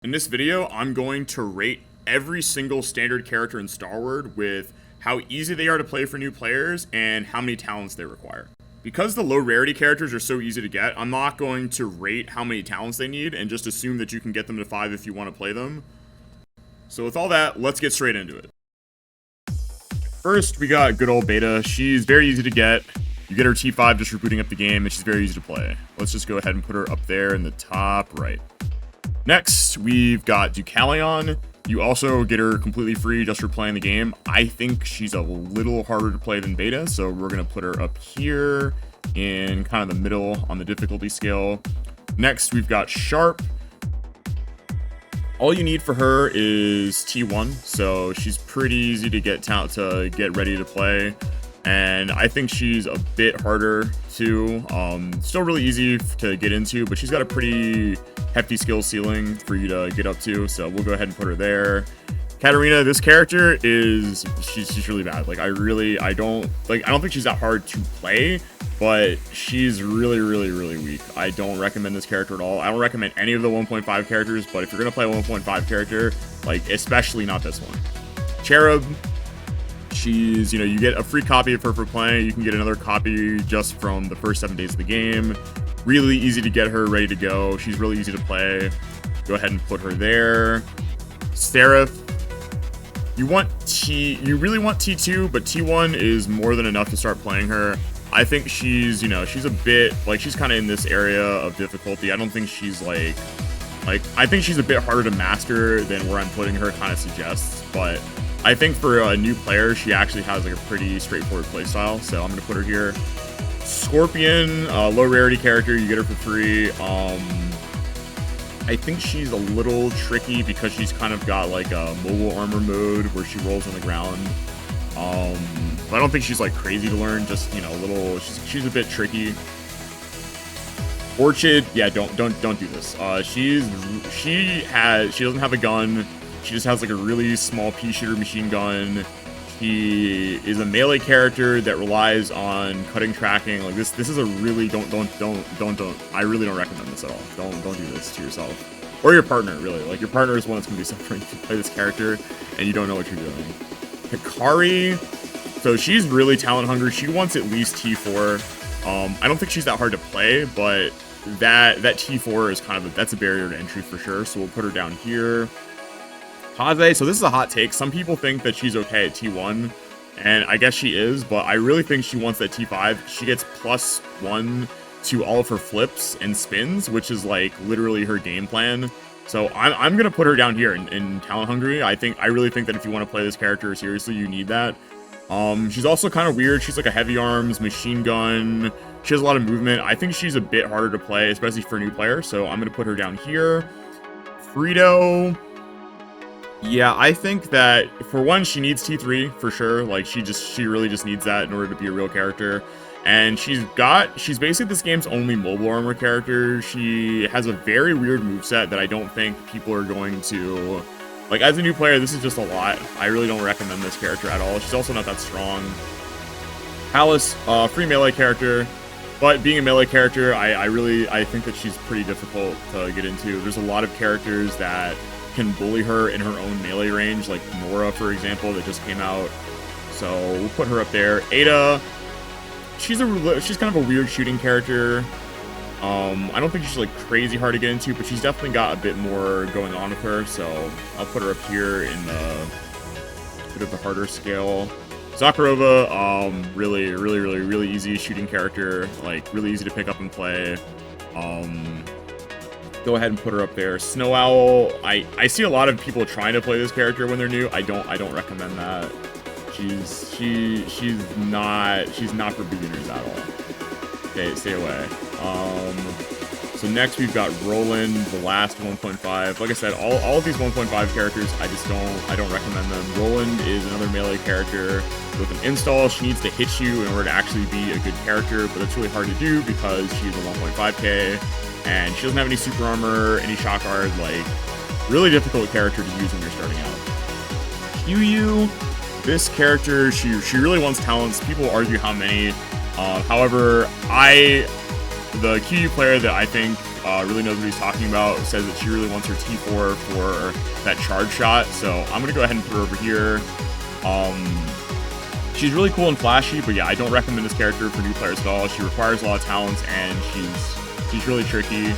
In this video, I'm going to rate every single standard character in Starward with how easy they are to play for new players and how many talents they require. Because the low rarity characters are so easy to get, I'm not going to rate how many talents they need and just assume that you can get them to 5 if you want to play them. So with all that, let's get straight into it. First, we got good old Beta. She's very easy to get. You get her T5 just for booting up the game, and she's very easy to play. Let's just go ahead and put her up there in the top right. Next, we've got Deucalion. You also get her completely free just for playing the game. I think she's a little harder to play than Beta, so we're going to put her up here in kind of the middle on the difficulty scale. Next, we've got Sharp. All you need for her is T1, so she's pretty easy to get ready to play. And I think she's a bit harder too. Still really easy to get into, but she's got a pretty hefty skill ceiling for you to get up to. So we'll go ahead and put her there. Katarina, this character she's really bad. Like I don't think she's that hard to play, but she's really weak. I don't recommend this character at all. I don't recommend any of the 1.5 characters, but if you're gonna play a 1.5 character, like especially not this one. Cherub. She's, you get a free copy of her for playing. You can get another copy just from the first 7 days of the game. Really easy to get her ready to go. She's really easy to play. Go ahead and put her there. Seraph. You really want T2, but T1 is more than enough to start playing her. I think she's, she's a bit, she's kind of in this area of difficulty. I don't think she's I think she's a bit harder to master than where I'm putting her kind of suggests, but I think for a new player, she actually has a pretty straightforward playstyle, so I'm going to put her here. Scorpion, low rarity character, you get her for free. I think she's a little tricky because she's kind of got a mobile armor mode where she rolls on the ground. But I don't think she's crazy to learn, just a little. She's a bit tricky. Orchid, yeah, don't do this. She doesn't have a gun. She just has a really small pea shooter machine gun. She is a melee character that relies on cutting tracking. This is a really don't. I really don't recommend this at all. Don't do this to yourself or your partner. Really, your partner is one that's gonna be suffering to play this character, and you don't know what you're doing. Hikari, so she's really talent hungry. She wants at least T4. I don't think she's that hard to play, but that T4 is that's a barrier to entry for sure. So we'll put her down here. Kaze, so this is a hot take. Some people think that she's okay at T1, and I guess she is, but I really think she wants that T5. She gets +1 to all of her flips and spins, which is literally her game plan. So I'm gonna put her down here in talent hungry. I really think that if you want to play this character seriously, you need that. She's also kind of weird. She's a heavy arms machine gun. She has a lot of movement. I think she's a bit harder to play, especially for a new player. So I'm gonna put her down here. Frito. Yeah, I think that for one, she needs T3 for sure. She really just needs that in order to be a real character. And she's basically this game's only mobile armor character. She has a very weird moveset that I don't think people are going to as a new player. This is just a lot. I really don't recommend this character at all. She's also not that strong. Palace, free melee character. But being a melee character, I think that she's pretty difficult to get into. There's a lot of characters that can bully her in her own melee range, like Nora, for example, that just came out. So we'll put her up there. Ada, she's kind of a weird shooting character. I don't think she's crazy hard to get into, but she's definitely got a bit more going on with her. So I'll put her up here in the bit of the harder scale. Zakharova, really easy shooting character, really easy to pick up and play. Go ahead and put her up there. Snow Owl, I see a lot of people trying to play this character when they're new. I don't recommend that. She's not for beginners at all. Stay away. So next we've got Roland, the last 1.5. Like I said, all of these 1.5 characters, I don't recommend them. Roland is another melee character with an install. She needs to hit you in order to actually be a good character, but that's really hard to do because she's a 1.5k. And she doesn't have any super armor, any shock guard, really difficult character to use when you're starting out. QU, this character, she really wants talents. People argue how many. However, the QU player that I think really knows what he's talking about. Says that she really wants her T4 for that charge shot. So I'm gonna go ahead and put her over here. She's really cool and flashy, but yeah, I don't recommend this character for new players at all. She requires a lot of talents, and she's really tricky.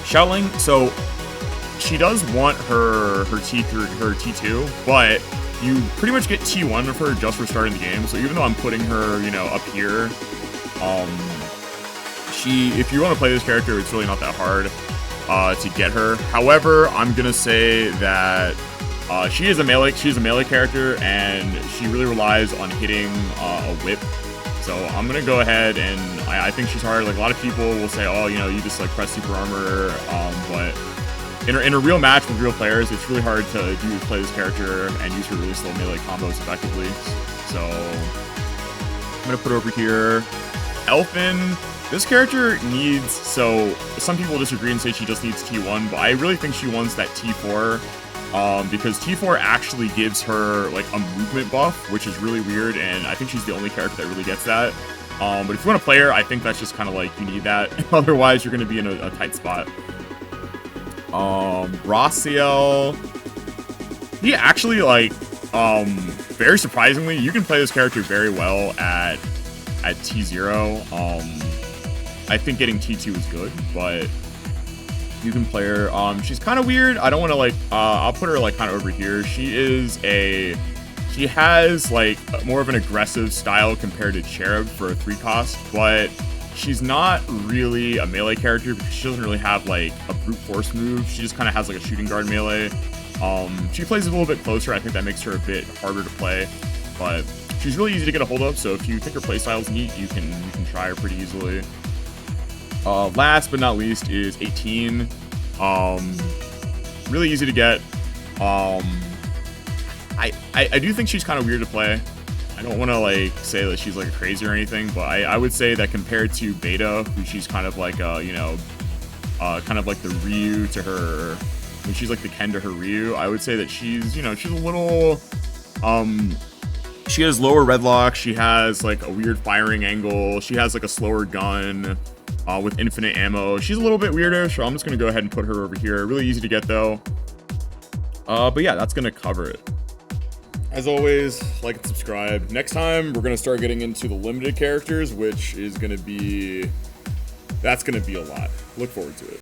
Xiaoling, so she does want her T2, but you pretty much get T1 of her just for starting the game. So even though I'm putting her, you know, up here, if you want to play this character, it's really not that hard to get her. However, I'm gonna say that she is a melee character, and she really relies on hitting a whip. So I'm gonna go ahead, and I think she's hard. Like, a lot of people will say, oh, you know, you just like press super armor, but in a real match with real players, it's really hard to play this character and use her really slow melee combos effectively. So I'm gonna put her over here. Elfin, this character needs, so some people disagree and say she just needs T1, but I really think she wants that T4. Because T4 actually gives her like a movement buff, which is really weird, and I think she's the only character that really gets that. But if you want to play her, I think that's just kind of like, you need that. Otherwise, you're going to be in a tight spot. Rossiel, he actually, like, very surprisingly, you can play this character very well at T0. I think getting T2 is good, but you can play her. She's kind of weird. I don't want to, like, I'll put her, like, kind of over here. She has, like, more of an aggressive style compared to Cherub for a 3-cost, but she's not really a melee character because she doesn't really have, like, a brute force move. She just kind of has, like, a shooting guard melee. She plays a little bit closer. I think that makes her a bit harder to play, but she's really easy to get a hold of, so if you think her playstyle's neat, you can try her pretty easily. Last but not least is 18. Really easy to get. I do think she's kind of weird to play. I don't want to, like, say that she's, like, crazy or anything, but I would say that compared to Beta, who she's kind of like, you know, kind of like the Ryu to her, when she's like the Ken to her Ryu, I would say that she's, you know, she's a little, she has lower red lock, she has, like, a weird firing angle, she has, like, a slower gun, with infinite ammo. She's a little bit weirder, so I'm just going to go ahead and put her over here. Really easy to get, though. But yeah, that's going to cover it. As always, like and subscribe. Next time, we're going to start getting into the limited characters, which is going to be... that's going to be a lot. Look forward to it.